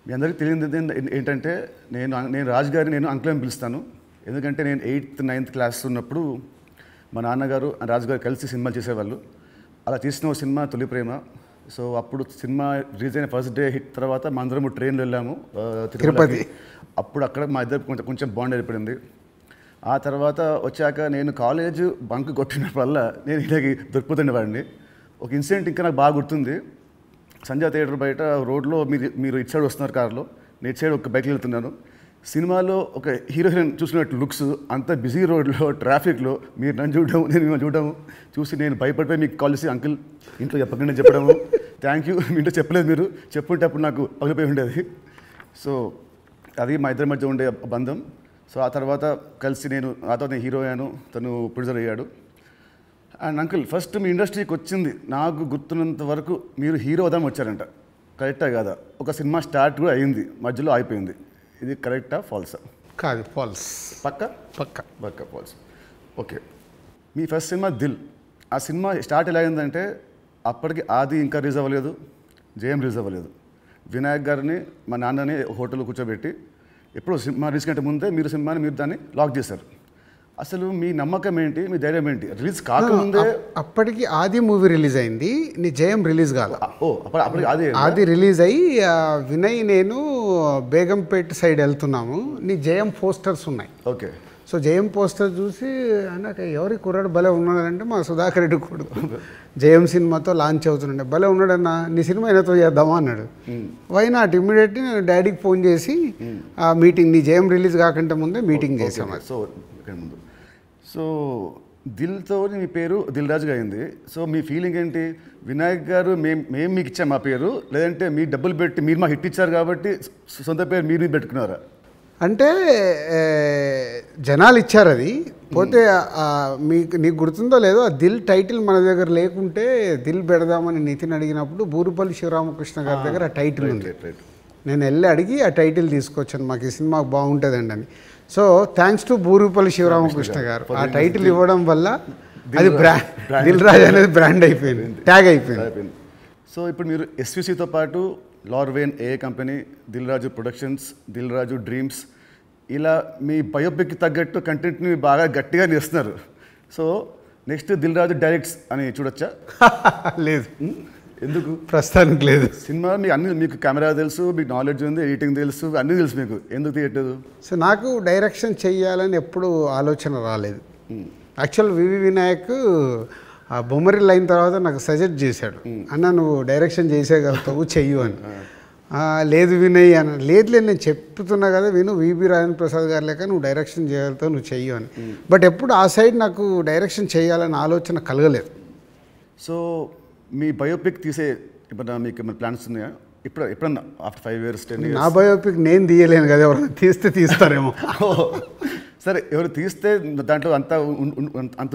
మీ అందరికీ తెలియదు ఏంటంటే నేను రాజు గారిని నేను అంకుల్ అని పిలుస్తాను. ఎందుకంటే నేను 8th 9th క్లాస్ ఉన్నప్పుడు మా నాన్నగారు రాజు గారు కలిసి సినిమాలు చేసేవాళ్ళు. అలా తీసిన ఒక సినిమా తొలి ప్రేమ. సో అప్పుడు సినిమా రిలీజ్ అయిన ఫస్ట్ డే హిట్ తర్వాత మా అందరము ట్రైన్లో వెళ్ళాము తిరుపతి. అప్పుడు అక్కడ మా ఇద్దరు కొంచెం బాండ్ ఏర్పడింది. ఆ తర్వాత వచ్చాక నేను కాలేజ్ బంక్ కొట్టిన వల్ల నేను ఇలాగ దొరికిపోతుండేవాడిని. ఒక ఇన్సిడెంట్ ఇంకా నాకు బాగా గుర్తుంది. సంజయ్ థియేటర్ బయట రోడ్లో మీరు ఇటు సైడ్ వస్తున్నారు కార్లో, నేను ఇటు సైడ్ ఒక బైక్లో వెళ్తున్నాను. సినిమాలో ఒక హీరో హీరోయిన్ చూసినట్టు లుక్స్, అంత బిజీ రోడ్లో ట్రాఫిక్లో మీరు నన్ను చూడడం నేను మిమ్మల్ని చూడడం చూసి నేను భయపడిపోయి మీకు కాల్ చేసి అంకుల్ ఇంట్లో చెప్పకుండా చెప్పడము, థ్యాంక్ యూ మీ ఇంట్లో చెప్పలేదు, మీరు చెప్పుంటే అప్పుడు నాకు పగిలిపోయి ఉండేది. సో అది మా ఇద్దరి మధ్య ఉండే బంధం. సో ఆ తర్వాత కలిసి నేను హీరో అయ్యాను, తను ప్రొడ్యూసర్ అయ్యాడు. అండ్ అంకుల్ ఫస్ట్ మీ ఇండస్ట్రీకి వచ్చింది నాకు గుర్తున్నంత వరకు మీరు హీరో అవుదామని వచ్చారంట, కరెక్టా కాదా? ఒక సినిమా స్టార్ట్ కూడా అయింది, మధ్యలో అయిపోయింది. ఇది కరెక్టా ఫాల్సా? కాదు, ఫాల్స్. పక్క ఫాల్స్. ఓకే, మీ ఫస్ట్ సినిమా దిల్. ఆ సినిమా స్టార్ట్ ఎలా అయిందంటే అప్పటికి ఆది ఇంకా రిలీజ్ అవ్వలేదు, జయం రిలీజ్ అవ్వలేదు. వినాయక్ గారిని మా నాన్నని హోటల్లో కూర్చోబెట్టి ఎప్పుడు సినిమా రిలీజ్ కంటే ముందే మీరు దాన్ని లాక్ చేశారు. అసలు మీ నమ్మకం ఏంటి, మీ ధైర్యం ఏంటి? రిలీజ్ కాకముందే అప్పటికి ఆది మూవీ రిలీజ్ అయింది, నీ జయం రిలీజ్ కాదు. అప్పటికి ఆది రిలీజ్ అయ్యి వినయ్ నేను బేగంపేట సైడ్ వెళ్తున్నాము, నీ జయం పోస్టర్స్ ఉన్నాయి. ఓకే. సో జయం పోస్టర్ చూసి అన్నాక ఎవరి కుర్రాడు భలే ఉన్నాడంటే మా సుధాకర్ రెడ్డి కొడుకు జయం సినిమాతో లాంచ్ అవుతుండే, భలే ఉన్నాడన్నా నీ సినిమా అయినతో చేద్దామా అన్నాడు. వై నాట్, ఇమ్మీడియట్లీ నేను డాడీకి ఫోన్ చేసి ఆ మీటింగ్, నీ జయం రిలీజ్ కాకంటే ముందే మీటింగ్ చేసాము. సో దిల్తో మీ పేరు దిల్ రాజుగా అయింది. సో మీ ఫీలింగ్ ఏంటి? వినాయక్ గారు మేము మీకు ఇచ్చాం మా పేరు, లేదంటే మీ డబ్బులు పెట్టి మీరు మా హిట్ ఇచ్చారు కాబట్టి సొంత పేరు మీరు పెట్టుకున్నారా? అంటే జనాలు ఇచ్చారు అది. పోతే నీకు గుర్తుందో లేదో, ఆ దిల్ టైటిల్ మన దగ్గర లేకుంటే దిల్ పెడదామని నితిన్ అడిగినప్పుడు బూరుపల్లి శివరామకృష్ణ గారి దగ్గర ఆ టైటిల్ ఉంది. నేను వెళ్ళి అడిగి ఆ టైటిల్ తీసుకొచ్చాను, మాకు ఈ సినిమా బాగుంటుందండి అని. So thanks to Burupalli Sivaramakrishna గారు, ఆ టైటిల్ ఇవ్వడం వల్ల అది దిల్ రాజు అనేది బ్రాండ్ అయిపోయింది, ట్యాగ్ అయిపోయింది. సో ఇప్పుడు మీరు ఎస్విసితో పాటు లార్వేన్ ఏ company, Dil Raju productions, Dil Raju dreams, ఇలా మీ బయోపిక్కి తగ్గట్టు కంటెంట్ని బాగా గట్టిగా చేస్తున్నారు. So next Dil Raju directs అని చూడొచ్చా? లేదు. ఎందుకు? ప్రస్తుతానికి లేదు. సినిమా మీకు కెమెరా తెలుసు, మీకు నాలెడ్జ్ ఉంది, ఎడిటింగ్ తెలుసు, అన్నీ తెలుసు, మీకు ఎందుకు తీయట్లేదు? సో నాకు డైరెక్షన్ చెయ్యాలని ఎప్పుడు ఆలోచన రాలేదు. యాక్చువల్ వివి వినాయక్ ఆ బొమ్మరిల్ అయిన తర్వాత నాకు సజెస్ట్ చేశాడు, అన్న నువ్వు డైరెక్షన్ చేసేయగలుగుతావు, చెయ్యు అని. లేదు వినయ్ అని, లేదు నేను చెప్తున్నా కదా విను, విబి రాజేంద్ర ప్రసాద్ గారు లేక నువ్వు డైరెక్షన్ చేయగలుగుతావు, నువ్వు చెయ్యు అని. బట్ ఎప్పుడు ఆ సైడ్ నాకు డైరెక్షన్ చేయాలని ఆలోచన కలగలేదు. సో మీ బయోపిక్ తీసే ఇప్పుడు మీకు ఏమైనా ప్లాన్స్ ఉన్నాయా? ఎప్పుడన్నా ఆఫ్టర్ 5 years 10 years? నా బయోపిక్ నేను తీయలేను కదా, ఎవరైనా తీస్తారేమో. సరే, ఎవరు తీస్తే దాంట్లో అంత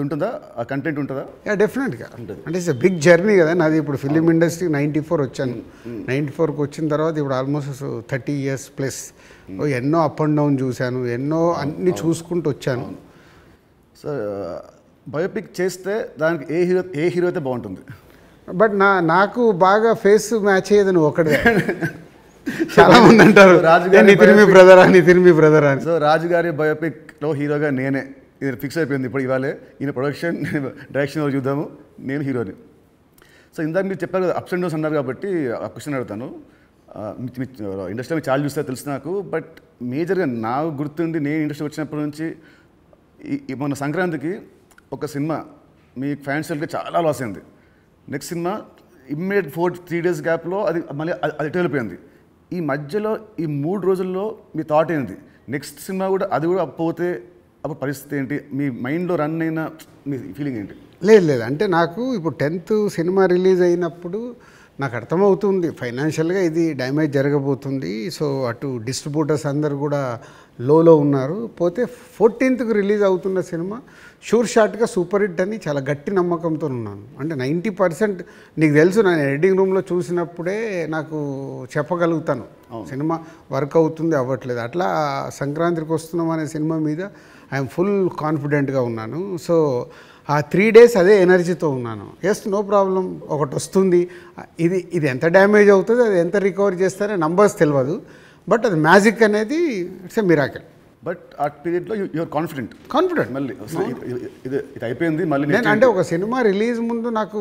ఉంటుందా, ఆ కంటెంట్ ఉంటుందా? డెఫినెట్గా ఉంటుంది. అంటే ఇట్స్ బిగ్ జర్నీ కదా నాది. ఇప్పుడు ఫిలిం ఇండస్ట్రీ 94 వచ్చాను, 94కి వచ్చిన తర్వాత ఇప్పుడు ఆల్మోస్ట్ 30 years ప్లస్. ఎన్నో అప్ అండ్ డౌన్ చూశాను, ఎన్నో అన్నీ చూసుకుంటూ వచ్చాను. సో బయోపిక్ చేస్తే దానికి ఏ హీరో అయితే బాగుంటుంది? బట్ నాకు బాగా ఫేస్ మ్యాచ్ అయ్యేది నువ్వు ఒకటే. చాలా మంది అంటారు నితిన్ మీ బ్రదర్ అని. సో రాజుగారి బయోపిక్లో హీరోగా నేనే, ఇది ఫిక్స్ అయిపోయింది. ఇప్పుడు ఇవాళే ఈయన ప్రొడక్షన్ డైరెక్షన్ చూద్దాము, నేను హీరోని. సో ఇందాక మీరు చెప్పారు కదా అప్స్ అండ్ డౌన్స్ అన్నారు కాబట్టి ఆ క్వశ్చన్ అడుగుతాను. ఇండస్ట్రీ మీరు చాలా చూస్తే తెలుసు నాకు, బట్ మేజర్గా నాకు గుర్తుండి నేను ఇండస్ట్రీ వచ్చినప్పటి నుంచి మన సంక్రాంతికి ఒక సినిమా మీ ఫైనాన్షియల్గా చాలా లాస్ అయింది. నెక్స్ట్ సినిమా ఇమ్మీడియట్ 3 days గ్యాప్లో అది మళ్ళీ అది వెళ్ళిపోయింది. ఈ మధ్యలో ఈ 3 రోజుల్లో మీ థాట్ ఏంటి? నెక్స్ట్ సినిమా కూడా అది కూడా పోతే అప్పుడు పరిస్థితి ఏంటి? మీ మైండ్లో రన్ అయిన మీ ఫీలింగ్ ఏంటి? లేదు అంటే నాకు ఇప్పుడు 10th సినిమా రిలీజ్ అయినప్పుడు నాకు అర్థమవుతుంది ఫైనాన్షియల్గా ఇది డ్యామేజ్ జరగబోతుంది. సో అటు డిస్ట్రిబ్యూటర్స్ అందరు కూడా లోలో ఉన్నారు. పోతే 14th రిలీజ్ అవుతున్న సినిమా షూర్ షాట్గా సూపర్ హిట్ అని చాలా గట్టి నమ్మకంతో ఉన్నాను. అంటే 90% నీకు తెలుసు, నేను ఎడిటింగ్ రూమ్లో చూసినప్పుడే నాకు చెప్పగలుగుతాను సినిమా వర్క్ అవుతుంది అవ్వట్లేదు. అట్లా సంక్రాంతికి వస్తున్నాం అనే సినిమా మీద ఐఎమ్ ఫుల్ కాన్ఫిడెంట్గా ఉన్నాను. సో ఆ 3 days అదే ఎనర్జీతో ఉన్నాను. ఎస్, నో ప్రాబ్లం, ఒకటి వస్తుంది. ఇది ఎంత డ్యామేజ్ అవుతుంది, అది ఎంత రికవర్ చేస్తారో నంబర్స్ తెలియదు, బట్ అది మ్యాజిక్ అనేది ఇట్స్ ఎ మిరాకిల్. బట్ ఆ పీరియడ్లో యూఆర్ కాన్ఫిడెంట్ మళ్ళీ ఇది అయిపోయింది మళ్ళీ నేను అంటే ఒక సినిమా రిలీజ్ ముందు నాకు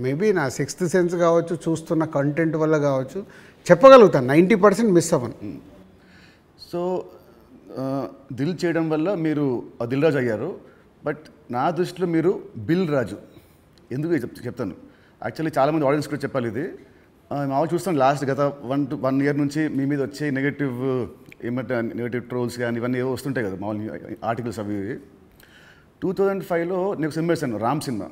మేబీ నా 6th సెన్స్ కావచ్చు, చూస్తున్న కంటెంట్ వల్ల కావచ్చు, చెప్పగలుగుతాను 90% మిస్ అవ్వను. సో దిల్ చేయడం వల్ల మీరు దిల్ రాజు అయ్యారు. బట్ నా దృష్టిలో మీరు బిల్ రాజు. ఎందుకు చెప్తాను. యాక్చువల్లీ చాలామంది ఆడియన్స్ కూడా చెప్పాలి ఇది. మామూలు చూస్తాను లాస్ట్ గత 1 year నుంచి మీ మీద వచ్చే నెగటివ్ ట్రోల్స్ కానీ ఇవన్నీ ఏవో వస్తుంటాయి కదా మామూలు ఆర్టికల్స్ అవి. 2005లో నేను సినిమా వేసాను, రామ్ సినిమా.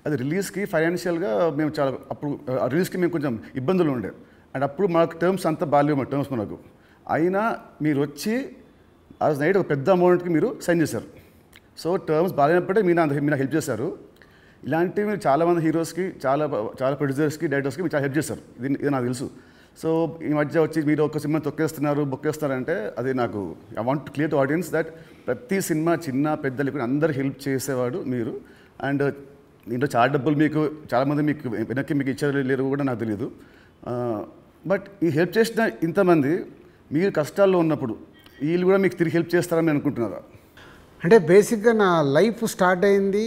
అది రిలీజ్కి ఫైనాన్షియల్గా మేము చాలా అప్పుడు రిలీజ్కి మేము కొంచెం ఇబ్బందులు ఉండే. అండ్ అప్పుడు మాకు టర్మ్స్ అంతా బాగాలేవు, మా టర్మ్స్ మనకు. అయినా మీరు వచ్చి ఆ నైట్ ఒక పెద్ద అమౌంట్కి మీరు సైన్ చేశారు. సో టర్మ్స్ బాగాలేనప్పుడే మీరు నాకు హెల్ప్ చేశారు. ఇలాంటివి మీరు చాలామంది హీరోస్కి, చాలా ప్రొడ్యూసర్స్కి, డైరెక్టర్స్కి మీరు చాలా హెల్ప్ చేస్తారు. ఇది నాకు తెలుసు. సో ఈ మధ్య వచ్చి మీరు ఒక సినిమా బొక్కేస్తారంటే అది నాకు I want to clear to audience that ప్రతి సినిమా చిన్న పెద్ద లేకుండా అందరు హెల్ప్ చేసేవాడు మీరు. అండ్ దీంట్లో చాలా డబ్బులు మీకు చాలామంది మీకు వెనక్కి మీకు ఇచ్చారు లేరు కూడా నాకు తెలియదు. బట్ ఈ హెల్ప్ చేసిన ఇంతమంది మీరు కష్టాల్లో ఉన్నప్పుడు వీళ్ళు కూడా మీకు తిరిగి హెల్ప్ చేస్తారని అనుకుంటున్నారా? అంటే బేసిక్గా నా లైఫ్ స్టార్ట్ అయింది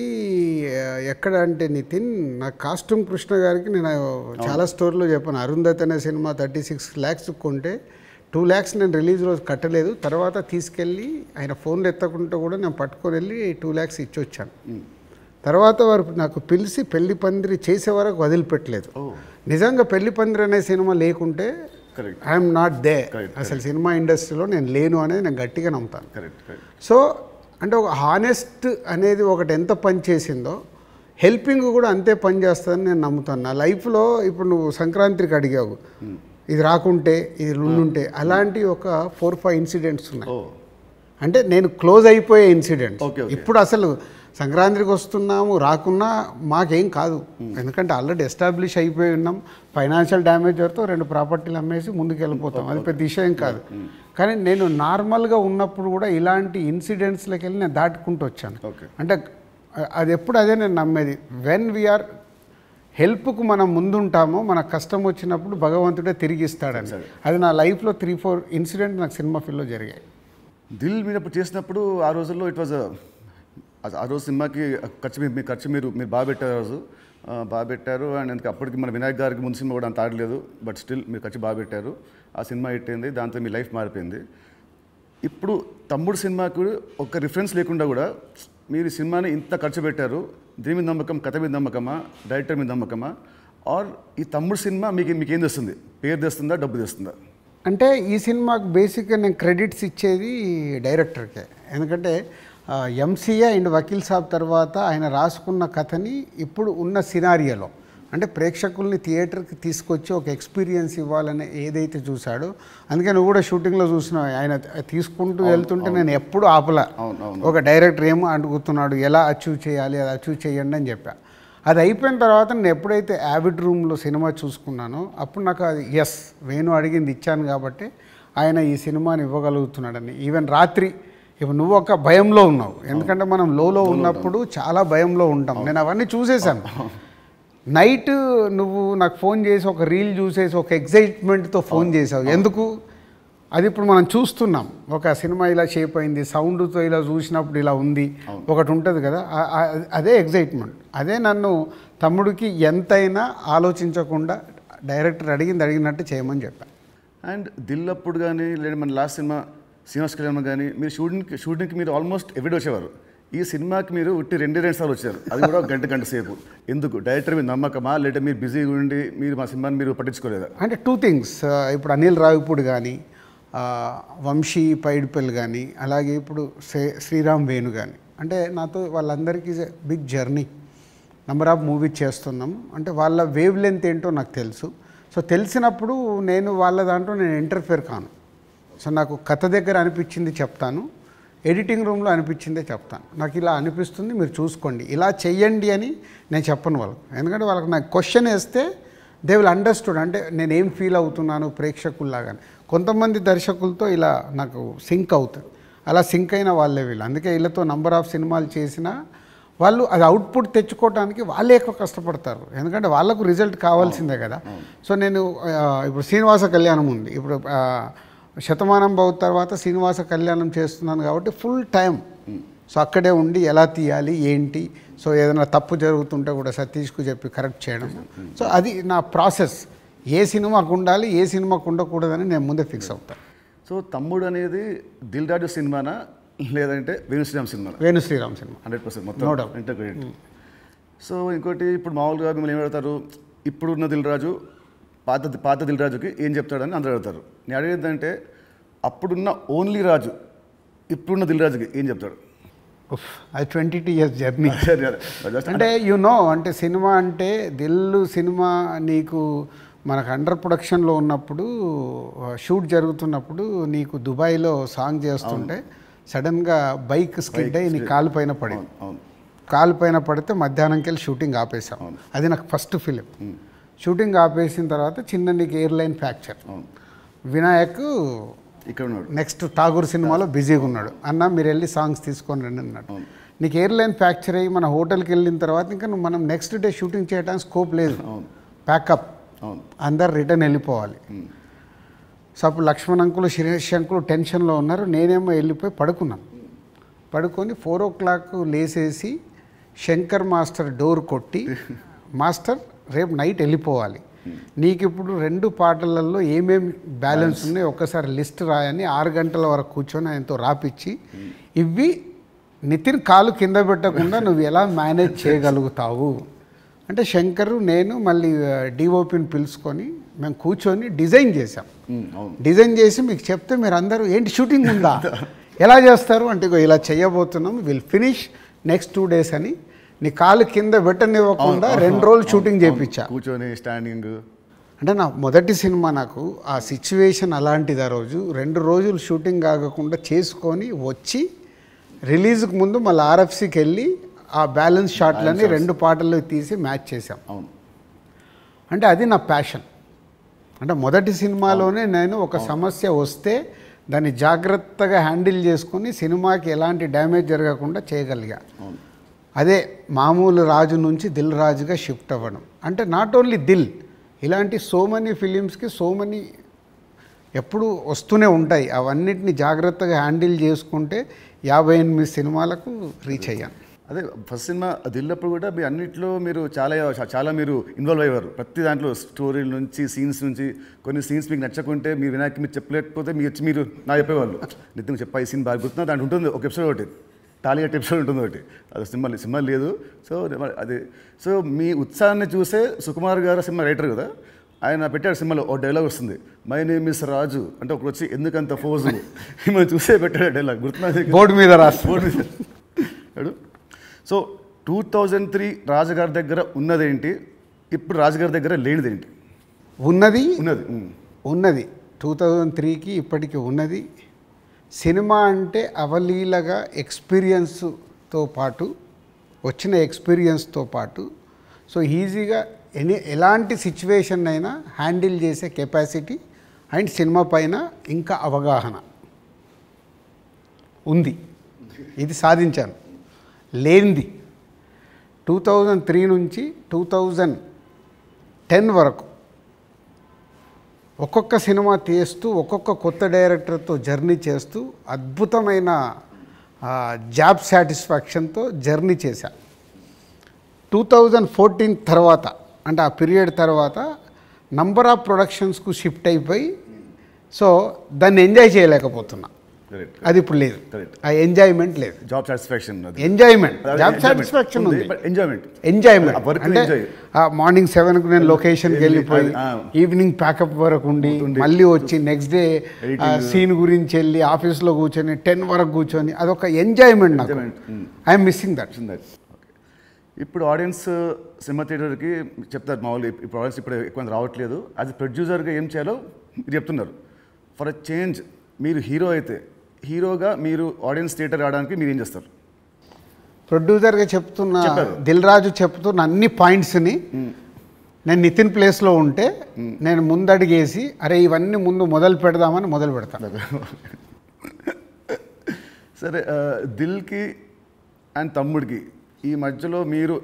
ఎక్కడ అంటే నితిన్, నా కాస్ట్యూమ్ కృష్ణ గారికి నేను చాలా స్టోరీలో చెప్పాను. అరుంధతి అనే సినిమా 36 lakhs కొంటే 2 lakhs నేను రిలీజ్ రోజు కట్టలేదు. తర్వాత తీసుకెళ్ళి ఆయన ఫోన్లు ఎత్తకుంటూ కూడా నేను పట్టుకొని వెళ్ళి 2 lakhs ఇచ్చి వచ్చాను. తర్వాత వారు నాకు పిలిచి పెళ్లి పందిరి చేసే వరకు వదిలిపెట్టలేదు. నిజంగా పెళ్లి పందిరి అనే సినిమా లేకుంటే ఐఎమ్ నాట్ దే, అసలు సినిమా ఇండస్ట్రీలో నేను లేను అనేది నేను గట్టిగా నమ్ముతాను. సో అంటే ఒక హానెస్ట్ అనేది ఒకటి ఎంత పని చేసిందో హెల్పింగ్ కూడా అంతే పని చేస్తుందని నేను నమ్ముతాను. నా లైఫ్లో ఇప్పుడు నువ్వు సంక్రాంతికి అడిగావు, ఇది రాకుంటే ఇది ఉండుంటే, అలాంటి ఒక 4-5 ఇన్సిడెంట్స్ ఉన్నాయి. అంటే నేను క్లోజ్ అయిపోయే ఇన్సిడెంట్స్. ఇప్పుడు అసలు సంక్రాంతికి వస్తున్నాము, రాకున్నా మాకేం కాదు, ఎందుకంటే ఆల్రెడీ ఎస్టాబ్లిష్ అయిపోయి ఉన్నాం. ఫైనాన్షియల్ డ్యామేజ్ వరకు 2 ప్రాపర్టీలు అమ్మేసి ముందుకు వెళ్ళిపోతాం, అది పెద్ద విషయం కాదు. కానీ నేను నార్మల్గా ఉన్నప్పుడు కూడా ఇలాంటి ఇన్సిడెంట్స్లోకి వెళ్ళి నేను దాటుకుంటూ వచ్చాను. అంటే అది ఎప్పుడు అదే నేను నమ్మేది, వెన్ వీఆర్ హెల్ప్కు మనం ముందుంటామో మన కష్టం వచ్చినప్పుడు భగవంతుడే తిరిగి ఇస్తాడని. అది నా లైఫ్లో 3-4 ఇన్సిడెంట్ నాకు సినిమా ఫీల్డ్లో జరిగాయి. దిల్ మీద చేసినప్పుడు ఆ రోజుల్లో ఇట్ వాజ్ ఆ రోజు సినిమాకి ఖర్చు మీరు బాగా పెట్టారు. అండ్ అందుకే అప్పటికి మన వినాయక్ గారికి ముందు సినిమా కూడా అంత ఆడలేదు, బట్ స్టిల్ మీరు ఖర్చు బాగా పెట్టారు. ఆ సినిమా హిట్ అయింది, దాంతో మీ లైఫ్ మారిపోయింది. ఇప్పుడు తమ్ముడు సినిమాకు ఒక రిఫరెన్స్ లేకుండా కూడా మీరు ఈ సినిమాని ఇంత ఖర్చు పెట్టారు. దీని మీద నమ్మకం, కథ మీద నమ్మకమా, డైరెక్టర్ మీద నమ్మకమా, ఆర్ ఈ తమ్ముడు సినిమా మీకేం తెస్తుంది? పేరు తెస్తుందా, డబ్బు తెస్తుందా? అంటే ఈ సినిమాకు బేసిక్గా నేను క్రెడిట్స్ ఇచ్చేది డైరెక్టర్కే. ఎందుకంటే ఎంసీఏ అండ్ వకీల్ సాబ్ తర్వాత ఆయన రాసుకున్న కథని ఇప్పుడు ఉన్న సినారియోలో అంటే ప్రేక్షకుల్ని థియేటర్కి తీసుకొచ్చి ఒక ఎక్స్పీరియన్స్ ఇవ్వాలని ఏదైతే చూశాడో, అందుకే నువ్వు కూడా షూటింగ్లో చూసినావు, ఆయన తీసుకుంటూ వెళ్తుంటే నేను ఎప్పుడు ఆపలా. ఒక డైరెక్టర్ ఏమో అడుగుతున్నాడు, ఎలా అచీవ్ చేయాలి, అది అచీవ్ చేయండి అని చెప్పా. అది అయిపోయిన తర్వాత నేను ఎప్పుడైతే యావిడ్ రూమ్లో సినిమా చూసుకున్నానో అప్పుడు నాకు అది ఎస్, వేణు అడిగింది ఇచ్చాను కాబట్టి ఆయన ఈ సినిమాని ఇవ్వగలుగుతున్నాడని. ఈవెన్ రాత్రి ఇప్పుడు నువ్వు ఒక భయంలో ఉన్నావు, ఎందుకంటే మనం లోలో ఉన్నప్పుడు చాలా భయంలో ఉంటాం. నేను అవన్నీ చూసేసాను. నైట్ నువ్వు నాకు ఫోన్ చేసి ఒక రీల్ చూసేసి ఒక ఎగ్జైట్మెంట్తో ఫోన్ చేసావు. ఎందుకు? అది ఇప్పుడు మనం చూస్తున్నాం, ఒక సినిమా ఇలా షేప్ అయింది, సౌండ్తో ఇలా చూసినప్పుడు ఇలా ఉంది, ఒకటి ఉంటుంది కదా, అదే ఎగ్జైట్మెంట్. అదే నన్ను తమ్ముడికి ఎంతైనా ఆలోచించకుండా డైరెక్టర్ అడిగినట్టు చేయమని చెప్పాను. అండ్ దిల్ అప్పుడు కానీ లేదా మన లాస్ట్ సినిమా శ్రీనివాస్ కళ్యాణ్ కానీ మీరు షూటింగ్కి మీరు ఆల్మోస్ట్ ఎవ్రీడే వచ్చేవారు. ఈ సినిమాకి మీరు ఉట్టి 2 సార్లు వచ్చారు, అది కూడా గంట సేపు. ఎందుకు? డైరెక్టర్ మీద నమ్మకమా, లేదా మీరు బిజీగా ఉండి మీరు మా సినిమాని మీరు పట్టించుకోలేదా? అంటే 2 things. ఇప్పుడు అనిల్ రావిపూడి కానీ, వంశీ పైడిపల్లి కానీ, అలాగే ఇప్పుడు శ్రీరామ్ వేణు కానీ, అంటే నాతో వాళ్ళందరికీ big journey, number of movies చేస్తున్నాం. అంటే వాళ్ళ వేవ్ లెంత్ ఏంటో నాకు తెలుసు. సో తెలిసినప్పుడు నేను వాళ్ళ దాంట్లో నేను ఇంటర్ఫేర్ కాను. సో నాకు కథ దగ్గర అనిపించింది చెప్తాను, ఎడిటింగ్ రూమ్లో అనిపించిందే చెప్తాను. నాకు ఇలా అనిపిస్తుంది, మీరు చూసుకోండి, ఇలా చెయ్యండి అని నేను చెప్పను వాళ్ళకు. ఎందుకంటే వాళ్ళకి నాకు క్వశ్చన్ వేస్తే దే విల్ అండర్స్టూడ్, అంటే నేను ఏం ఫీల్ అవుతున్నాను ప్రేక్షకుల్లాగాని. కొంతమంది దర్శకులతో ఇలా నాకు సింక్ అవుతుంది, అలా సింక్ అయిన వాళ్ళే వీళ్ళు. అందుకే వీళ్ళతో నంబర్ ఆఫ్ సినిమాలు చేసినా వాళ్ళు అది అవుట్పుట్ తెచ్చుకోవడానికి వాళ్ళే ఎక్కువ కష్టపడతారు, ఎందుకంటే వాళ్ళకు రిజల్ట్ కావాల్సిందే కదా. సో నేను ఇప్పుడు శ్రీనివాస కళ్యాణం ఉంది, ఇప్పుడు శతమానం భవ తర్వాత శ్రీనివాస కళ్యాణం చేస్తున్నాను కాబట్టి ఫుల్ టైం సో అక్కడే ఉండి ఎలా తీయాలి ఏంటి, సో ఏదైనా తప్పు జరుగుతుంటే కూడా సతీష్కు చెప్పి కరెక్ట్ చేయడం. సో అది నా ప్రాసెస్, ఏ సినిమాకు ఉండాలి ఏ సినిమాకు ఉండకూడదని నేను ముందే ఫిక్స్ అవుతాను. సో తమ్ముడు అనేది దిల్ రాజు సినిమానా లేదంటే వేణుశ్రీరామ్ సినిమా? వేణుశ్రీరామ్ సినిమా 100% మొత్తం ఇంటర్గ్రేట్. సో ఇంకోటి ఇప్పుడు మామూలుగా మిమ్మల్ని ఏం అడుగుతారు, ఇప్పుడున్న దిల్ రాజు పాత దిల్ రాజుకి ఏం చెప్తాడని అందరూ అడుగుతారు. నేను అడిగేదంటే అప్పుడున్న ఓన్లీ రాజు ఇప్పుడున్న దిల్ రాజుకి ఏం చెప్తాడు? అది 22 years జర్నీ. అంటే అంటే సినిమా అంటే దిల్లు సినిమా నీకు మనకు అండర్ ప్రొడక్షన్లో ఉన్నప్పుడు షూట్ జరుగుతున్నప్పుడు నీకు దుబాయ్లో సాంగ్ చేస్తుంటే సడన్గా బైక్ స్కిడ్ అయ్యి నీ కాలు పైన పడింది. కాలు పైన పడితే మధ్యాహ్నంకి వెళ్ళి షూటింగ్ ఆపేసాం. అది నాకు ఫస్ట్ ఫిలిం. షూటింగ్ ఆపేసిన తర్వాత చిన్న నీకు ఎయిర్లైన్ ఫ్రాక్చర్. వినాయక్ ఇక్కడ ఉన్నాడు, నెక్స్ట్ ఠాగూర్ సినిమాలో బిజీగా ఉన్నాడు. అన్న మీరు వెళ్ళి సాంగ్స్ తీసుకొని రండి అన్నాడు. నీకు ఎయిర్లైన్ ఫ్రాక్చర్ అయ్యి మన హోటల్కి వెళ్ళిన తర్వాత ఇంకా మనం నెక్స్ట్ డే షూటింగ్ చేయడానికి స్కోప్ లేదు, ప్యాకప్, అందరు రిటర్న్ వెళ్ళిపోవాలి. సో అప్పుడు లక్ష్మణ్ అంకులు శిరీష్ అంకులు టెన్షన్లో ఉన్నారు, నేనేమో వెళ్ళిపోయి పడుకున్నాను. పడుకొని 4 o'clock లేసేసి శంకర్ మాస్టర్ డోర్ కొట్టి, మాస్టర్ రేపు నైట్ వెళ్ళిపోవాలి, నీకు ఇప్పుడు 2 పాటలలో ఏమేమి బ్యాలెన్స్ ఉన్నాయో ఒక్కసారి లిస్ట్ రాయని 6 గంటల వరకు కూర్చొని ఆయనతో రాపిచ్చి, ఇవి నితిన్ కాలు కింద పెట్టకుండా నువ్వు ఎలా మేనేజ్ చేయగలుగుతావు అంటే శంకరు నేను మళ్ళీ డిఓపిని పిలుచుకొని మేము కూర్చొని డిజైన్ చేసాం. డిజైన్ చేసి మీకు చెప్తే మీరు అందరూ ఏంటి షూటింగ్ ఉందా ఎలా చేస్తారు అంటే ఇలా చేయబోతున్నాం, విల్ ఫినిష్ నెక్స్ట్ 2 days అని నీ కాలు కింద పెట్టనివ్వకుండా 2 రోజులు షూటింగ్ చేయించా కూర్చొని స్టాండింగ్. అంటే నా మొదటి సినిమా, నాకు ఆ సిచ్యువేషన్ అలాంటిది. ఆ రోజు 2 రోజులు షూటింగ్ ఆగకుండా చేసుకొని వచ్చి రిలీజ్కి ముందు మళ్ళీ ఆర్ఎఫ్సికి వెళ్ళి ఆ బ్యాలెన్స్ షాట్లన్నీ 2 పాటల్లో తీసి మ్యాచ్ చేసాం. అంటే అది నా ప్యాషన్. అంటే మొదటి సినిమాలోనే నేను ఒక సమస్య వస్తే దాన్ని జాగ్రత్తగా హ్యాండిల్ చేసుకొని సినిమాకి ఎలాంటి డ్యామేజ్ జరగకుండా చేయగలిగా. అదే మామూలు రాజు నుంచి దిల్ రాజుగా షిఫ్ట్ అవ్వడం. అంటే నాట్ ఓన్లీ దిల్, ఇలాంటి సో మెనీ ఫిలిమ్స్కి సో మెనీ ఎప్పుడు వస్తూనే ఉంటాయి. అవన్నిటిని జాగ్రత్తగా హ్యాండిల్ చేసుకుంటే 58 సినిమాలకు రీచ్ అయ్యాను. అదే ఫస్ట్ సినిమా దిల్లప్పుడు కూడా మీ అన్నింటిలో మీరు చాలా మీరు ఇన్వాల్వ్ అయ్యారు. ప్రతి దాంట్లో స్టోరీల నుంచి సీన్స్ నుంచి. కొన్ని సీన్స్ మీకు నచ్చకుంటే మీరు వినాయక్ మీరు చెప్పలేకపోతే మీరు నాకు చెప్పేవాళ్ళు, నిత్యం చెప్పా ఈ సీన్ బాగా గుర్తున్నా దాంట్లో ఉంటుంది ఒక ఎపిసోడ్, ఒకటి టాలీగట్ ఎపిసోడ్ ఉంటుంది ఒకటి, అది సినిమా లేదు. సో అది సో మీ ఉత్సాహాన్ని చూసే సుకుమార్ గారు సినిమా రైటర్ కదా, ఆయన పెట్టాడు సినిమాలో ఒక డైలాగ్ వస్తుంది, మై నేమ్ ఇస్ రాజు అంటే ఒకటి వచ్చి ఎందుకంత ఫోజు మిమ్మల్ని చూసే పెట్టాడు డైలాగ్, గుర్తున్నది బోర్డు మీద రాసి బోర్డు మీద. సో 2003 రాజుగారి దగ్గర ఉన్నదేంటి, ఇప్పుడు రాజుగారి దగ్గర లేనిదేంటి? ఉన్నది 2003కి ఇప్పటికి ఉన్నది. సినిమా అంటే అవలీలగా ఎక్స్పీరియన్స్తో పాటు వచ్చిన ఎక్స్పీరియన్స్తో పాటు సో ఈజీగా ఎలాంటి సిచ్యువేషన్ అయినా హ్యాండిల్ చేసే కెపాసిటీ అండ్ సినిమా పైన ఇంకా అవగాహన ఉంది. ఇది సాధించాను. లేనిది 2003 నుంచి 2010 వరకు ఒక్కొక్క సినిమా తీస్తూ ఒక్కొక్క కొత్త డైరెక్టర్తో జర్నీ చేస్తూ అద్భుతమైన జాబ్ సాటిస్ఫాక్షన్తో జర్నీ చేశా. 2014 తర్వాత అంటే ఆ పీరియడ్ తర్వాత నంబర్ ఆఫ్ ప్రొడక్షన్స్కు షిఫ్ట్ అయిపోయి సో దాన్ని ఎంజాయ్ చేయలేకపోతున్నా. అది ఇప్పుడు లేదు, ఆ ఎంజాయ్మెంట్ లేదు. Job satisfaction, enjoyment, job satisfaction ఉంది, ఎంజాయ్మెంట్ అంటే మార్నింగ్ 7కు నేను లొకేషన్కి వెళ్ళిపోయి ఈవినింగ్ ప్యాకప్ వరకు ఉండి మళ్ళీ వచ్చి నెక్స్ట్ డే సీన్ గురించి వెళ్ళి ఆఫీస్లో కూర్చొని 10 వరకు కూర్చొని అదొక ఎంజాయ్మెంట్ నాకు. I'm missing that. ఇప్పుడు ఆడియన్స్ సినిమా థియేటర్కి చెప్తారు మామూలు, ఇప్పుడు ఆడియన్స్ ఇప్పుడు ఎక్కువ రావట్లేదు, అది ప్రొడ్యూసర్గా ఏం చేయాలో మీరు చెప్తున్నారు. ఫర్ అ చేంజ్ మీరు హీరో అయితే హీరోగా మీరు ఆడియన్స్ థియేటర్ రావడానికి మీరు ఏం చేస్తారు? ప్రొడ్యూసర్గా చెప్తున్న చెప్పారు. దిల్ రాజు చెప్తున్న అన్ని పాయింట్స్ని నేను నితిన్ ప్లేస్లో ఉంటే నేను ముందడిగేసి అరే ఇవన్నీ ముందు మొదలు పెడదామని మొదలు పెడతాను. సరే, దిల్కి అండ్ తమ్ముడికి ఈ మధ్యలో మీరు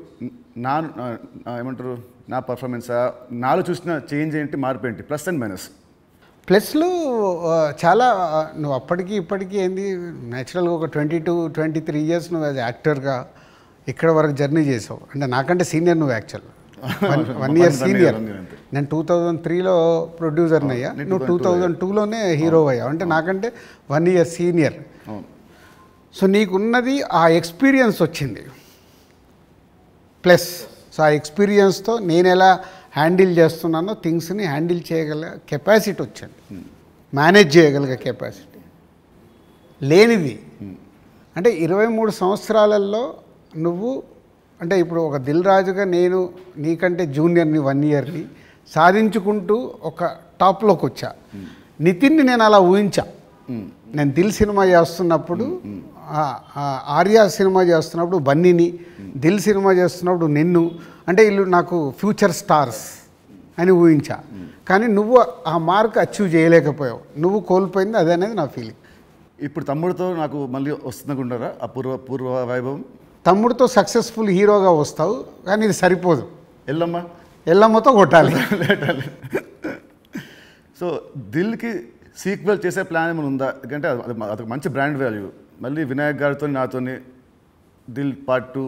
ఏమంటారు నా పర్ఫార్మెన్సా నాలో చూసిన చేంజ్ ఏంటి, మార్పు ఏంటి, ప్లస్ అండ్ మైనస్? ప్లస్లు చాలా నువ్వు అప్పటికి ఇప్పటికీ ఏంది న్యాచురల్గా ఒక 22-23 ఇయర్స్ నువ్వు యాజ్ యాక్టర్గా ఇక్కడ వరకు జర్నీ చేసావు. అంటే నాకంటే సీనియర్ నువ్వు యాక్చువల్ 1 ఇయర్ సీనియర్. నేను 2003లో ప్రొడ్యూసర్ని అయ్యా, నువ్వు 2002లోనే హీరో అయ్యావు. అంటే నాకంటే 1 ఇయర్ సీనియర్. సో నీకున్నది ఆ ఎక్స్పీరియన్స్ వచ్చింది ప్లస్. సో ఆ ఎక్స్పీరియన్స్తో నేను ఎలా హ్యాండిల్ చేస్తున్నానో థింగ్స్ని హ్యాండిల్ చేయగల కెపాసిటీ వచ్చింది, మేనేజ్ చేయగలిగే కెపాసిటీ లేనిది. అంటే 23 సంవత్సరాలలో నువ్వు అంటే ఇప్పుడు ఒక దిల్ రాజుగా నేను నీకంటే జూనియర్ని 1 ఇయర్ని సాధించుకుంటూ ఒక టాప్లోకి వచ్చా. నితిన్ని నేను అలా ఊహించా. నేను దిల్ సినిమా చేస్తున్నప్పుడు, ఆర్యా సినిమా చేస్తున్నప్పుడు బన్నీని, దిల్ సినిమా చేస్తున్నప్పుడు నిన్ను, అంటే వీళ్ళు నాకు ఫ్యూచర్ స్టార్స్ అని ఊహించా. కానీ నువ్వు ఆ మార్క్ అచీవ్ చేయలేకపోయావు, నువ్వు కోల్పోయింది అదే అనేది నా ఫీలింగ్. ఇప్పుడు తమ్ముడితో నాకు మళ్ళీ వస్తుందనుకుంటారా ఆ పూర్వ వైభవం? తమ్ముడితో సక్సెస్ఫుల్ హీరోగా వస్తావు, కానీ ఇది సరిపోదు. ఎల్లమ్మతో కొట్టాలి. సో దిల్కి సీక్వెల్ చేసే ప్లాన్ ఏమైనా ఉందా? ఎందుకంటే అదొక మంచి బ్రాండ్ వాల్యూ. మళ్ళీ వినాయక్ గారితో నాతోని దిల్ పార్ట్ 2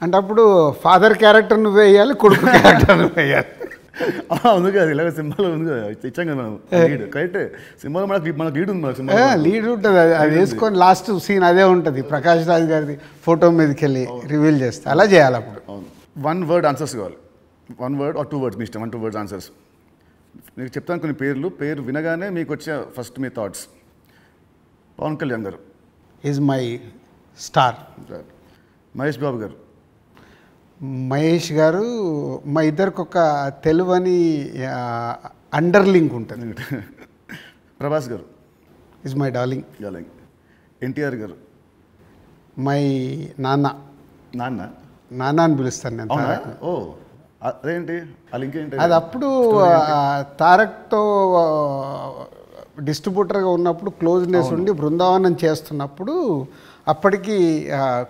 అంటే అప్పుడు ఫాదర్ క్యారెక్టర్ నువ్వు వేయాలి, కొడుకు క్యారెక్టర్ నువ్వు వేయాలి. ఉంది కదా, ఇలాగ సినిమాలో ఉంది కదా, ఇచ్చాం కదా మనం లీడ్. కరెక్ట్, సినిమాలో మనకు లీడ్ ఉంది, మనకు సినిమా లీడ్ ఉంటుంది. అది వేసుకొని లాస్ట్ సీన్ అదే ఉంటుంది, ప్రకాష్ రాజ్ గారిది ఫోటో మీదకి వెళ్ళి రివీల్ చేస్తే అలా చేయాలి. అప్పుడు 1 వర్డ్ ఆన్సర్స్ కావాలి. 1 వర్డ్ ఆర్ 2 వర్డ్స్, మీ ఇష్టం. 1-2 వర్డ్స్ ఆన్సర్స్. మీకు చెప్తాను కొన్ని పేరు వినగానే మీకు వచ్చే ఫస్ట్ మీ థాట్స్. పవన్ కళ్యాణ్ గారు is my star. Mahesh Babu గారు. మహేష్ గారు మా ఇద్దరికి ఒక తెలువని అండర్లింక్ ఉంటుంది. ప్రభాస్ గారు ఈజ్ మై డార్లింగ్. ఎన్టీఆర్ గారు. మై నాన్న. నాన్న అని పిలుస్తాను నేను. ఓ అదేంటి ఆ లింక్ ఏంటి? అది అప్పుడు తారక్తో డిస్ట్రిబ్యూటర్గా ఉన్నప్పుడు క్లోజ్నెస్ ఉండి బృందావనం చేస్తున్నప్పుడు అప్పటికి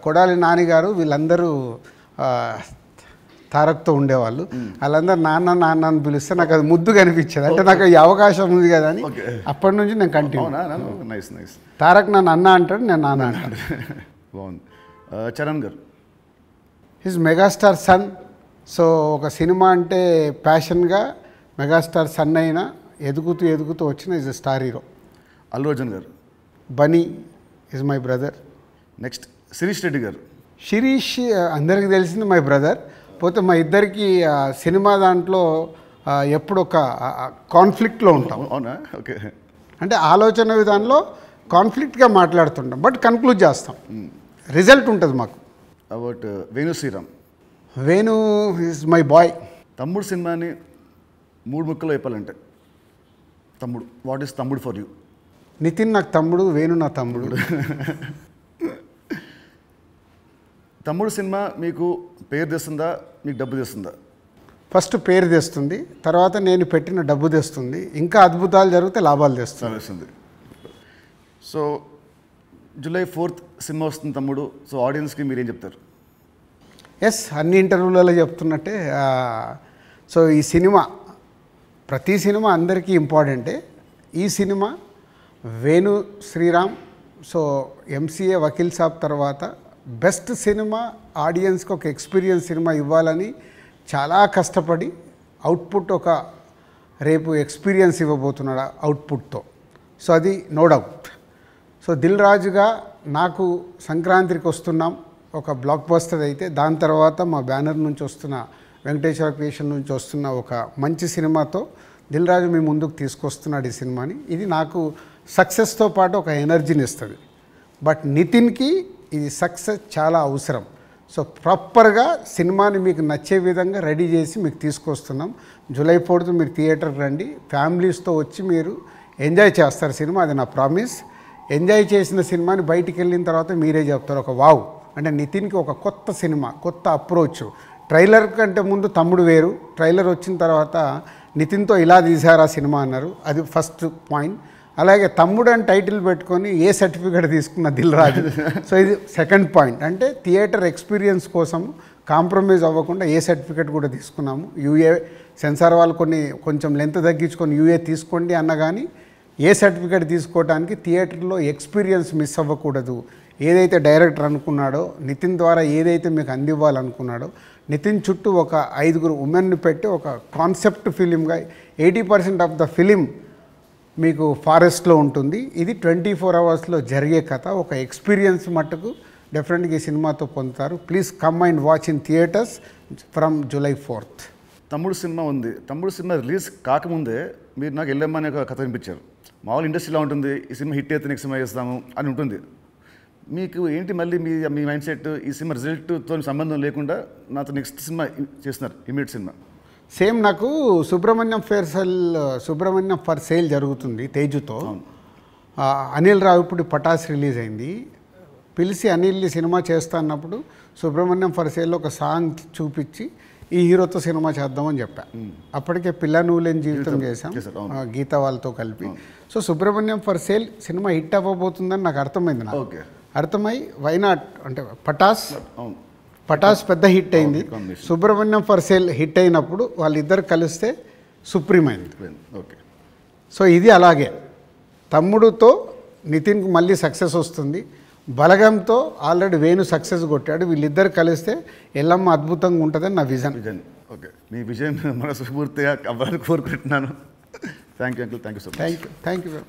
కొడాలి నానిగారు వీళ్ళందరూ తారక్తో ఉండేవాళ్ళు. వాళ్ళందరూ నాన్న నాన్న అని పిలిస్తే నాకు అది ముద్దుగా అనిపించేది. అంటే నాకు ఈ అవకాశం ఉంది కదా అని అప్పటి నుంచి నేను కంటిన్యూ. తారక్ నన్ను అన్న అంటాడు, నేను నాన్న అంటాడు. బాగుంది. చరణ్ గారు. His megastar son. సో ఒక సినిమా అంటే ప్యాషన్గా మెగాస్టార్ సన్ అయినా ఎదుగుతూ వచ్చిన is a star hero. Allu Arjun గారు. Bunny is my brother. Next Sirish Reddy గారు. శిరీష్ అందరికీ తెలిసింది మై బ్రదర్. పోతే మా ఇద్దరికి సినిమా దాంట్లో ఎప్పుడు ఒక కాన్ఫ్లిక్ట్లో ఉంటాం. అవునా? ఓకే. అంటే ఆలోచన విధానంలో కాన్ఫ్లిక్ట్గా మాట్లాడుతుంటాం, బట్ కన్క్లూడ్ చేస్తాం, రిజల్ట్ ఉంటుంది మాకు. About Venu Sriram. Venu is my boy. Thammudu సినిమాని 3 ముక్కలు చెప్పాలంటే Thammudu, what is Thammudu for you? Nithin నాకు తమ్ముడు, వేణు నా తమ్ముడు. తమ్ముడు సినిమా మీకు పేరు తెస్తుందా, మీకు డబ్బు తెస్తుందా? ఫస్ట్ పేరు తెస్తుంది, తర్వాత నేను పెట్టిన డబ్బు తెస్తుంది, ఇంకా అద్భుతాలు జరిగితే లాభాలు తెస్తుంది. సో July 4th సినిమా వస్తుంది తమ్ముడు. సో ఆడియన్స్కి మీరేం చెప్తారు? ఎస్, అన్ని ఇంటర్వ్యూలలో చెప్తున్నట్టే. సో ఈ సినిమా, ప్రతి సినిమా అందరికీ ఇంపార్టెంటే. ఈ సినిమా వేణు శ్రీరామ్, సో ఎంసీఏ వకీల్ సాబ్ తర్వాత బెస్ట్ సినిమా, ఆడియన్స్కి ఒక ఎక్స్పీరియన్స్ సినిమా ఇవ్వాలని చాలా కష్టపడి అవుట్పుట్ ఒక రేపు ఎక్స్పీరియన్స్ ఇవ్వబోతున్నాడు అవుట్పుట్తో. సో అది నో డౌట్. సో దిల్ రాజుగా నాకు సంక్రాంతికి వస్తున్నాం ఒక బ్లాక్ బస్టర్ అయితే, దాని తర్వాత మా బ్యానర్ నుంచి వస్తున్న వెంకటేశ్వర క్రియేషన్ నుంచి వస్తున్న ఒక మంచి సినిమాతో దిల్ రాజు మీ ముందుకు తీసుకొస్తున్నాడు ఈ సినిమాని. ఇది నాకు సక్సెస్తో పాటు ఒక ఎనర్జీని ఇస్తుంది. బట్ నితిన్కి ఇది సక్సెస్ చాలా అవసరం. సో ప్రాపర్గా సినిమాని మీకు నచ్చే విధంగా రెడీ చేసి మీకు తీసుకొస్తున్నాం. July 4th మీరు థియేటర్కి రండి, ఫ్యామిలీస్తో వచ్చి మీరు ఎంజాయ్ చేస్తారు సినిమా, అది నా ప్రామిస్. ఎంజాయ్ చేసిన సినిమాని బయటికి వెళ్ళిన తర్వాత మీరే చెప్తారు ఒక వావ్ అంటే నితిన్కి ఒక కొత్త సినిమా, కొత్త అప్రోచ్. ట్రైలర్ కంటే ముందు తమ్ముడు వేరు, ట్రైలర్ వచ్చిన తర్వాత నితిన్తో ఇలా తీశారు ఆ సినిమా అన్నారు, అది ఫస్ట్ పాయింట్. అలాగే తమ్ముడు అని టైటిల్ పెట్టుకొని ఏ సర్టిఫికేట్ తీసుకున్న దిల్ రాజు, సో ఇది సెకండ్ పాయింట్. అంటే థియేటర్ ఎక్స్పీరియన్స్ కోసం కాంప్రమైజ్ అవ్వకుండా ఏ సర్టిఫికేట్ కూడా తీసుకున్నాము. యూఏ సెన్సార్ వాళ్ళు కొంచెం లెంత్ తగ్గించుకొని యూఏ తీసుకోండి అన్న కానీ ఏ సర్టిఫికేట్ తీసుకోవడానికి థియేటర్లో ఎక్స్పీరియన్స్ మిస్ అవ్వకూడదు. ఏదైతే డైరెక్టర్ అనుకున్నాడో, నితిన్ ద్వారా ఏదైతే మీకు అందివ్వాలనుకున్నాడో, నితిన్ చుట్టూ ఒక 5 ఉమెన్ని పెట్టి ఒక కాన్సెప్ట్ ఫిలింగా 80% ఆఫ్ ద ఫిలిం మీకు ఫారెస్ట్లో ఉంటుంది. ఇది 24 అవర్స్లో జరిగే కథ. ఒక ఎక్స్పీరియన్స్ మట్టుకు డెఫినెట్గా ఈ సినిమాతో పొందుతారు. Please come and watch in theatres from July 4th. తమ్ముడు సినిమా ఉంది. తమ్ముడు సినిమా రిలీజ్ కాకముందే మీరు నాకు ఎల్లమ్మ అనే ఒక కథ వినిపించారు. మామూలు ఇండస్ట్రీలో ఉంటుంది, ఈ సినిమా హిట్ అయితే నెక్స్ట్ సినిమా చేస్తాము అని ఉంటుంది. మీకు ఏంటి మళ్ళీ మీ మైండ్ సెట్ ఈ సినిమా రిజల్ట్తో సంబంధం లేకుండా నాతో నెక్స్ట్ సినిమా చేస్తున్నారు, ఇమీడియట్ సినిమా? సేమ్ నాకు సుబ్రహ్మణ్యం ఫర్ సేల్ జరుగుతుంది తేజుతో. అనిల్ రావిపూడి పటాస్ రిలీజ్ అయింది. పిలిచి అనిల్ని సినిమా చేస్తా అన్నప్పుడు సుబ్రహ్మణ్యం ఫర్ సేల్లో ఒక సాంగ్ చూపించి ఈ హీరోతో సినిమా చేద్దామని చెప్పా. అప్పటికే పిల్ల నువ్వు లేని జీవితం చేశాం గీత వాళ్ళతో కలిపి. సో సుబ్రహ్మణ్యం ఫర్ సేల్ సినిమా హిట్ అవ్వబోతుందని నాకు అర్థమైంది. నాకు అర్థమై వైనాట్ అంటే పటాస్ పెద్ద హిట్ అయింది. సుబ్రహ్మణ్యం ఫర్ సేల్ హిట్ అయినప్పుడు వాళ్ళిద్దరు కలిస్తే సుప్రీం అయింది. సో ఇది అలాగే తమ్ముడుతో నితిన్కి మళ్ళీ సక్సెస్ వస్తుంది. బలగంతో ఆల్రెడీ వేణు సక్సెస్ కొట్టాడు. వీళ్ళిద్దరు కలిస్తే ఎల్లమ్మ అద్భుతంగా ఉంటుందని నా విజన్. ఓకే, మీ విజన్ మనస్ఫూర్తిగా అవ్వాలని కోరుకుంటున్నాను. Thank you uncle, thank you so much. Thank you.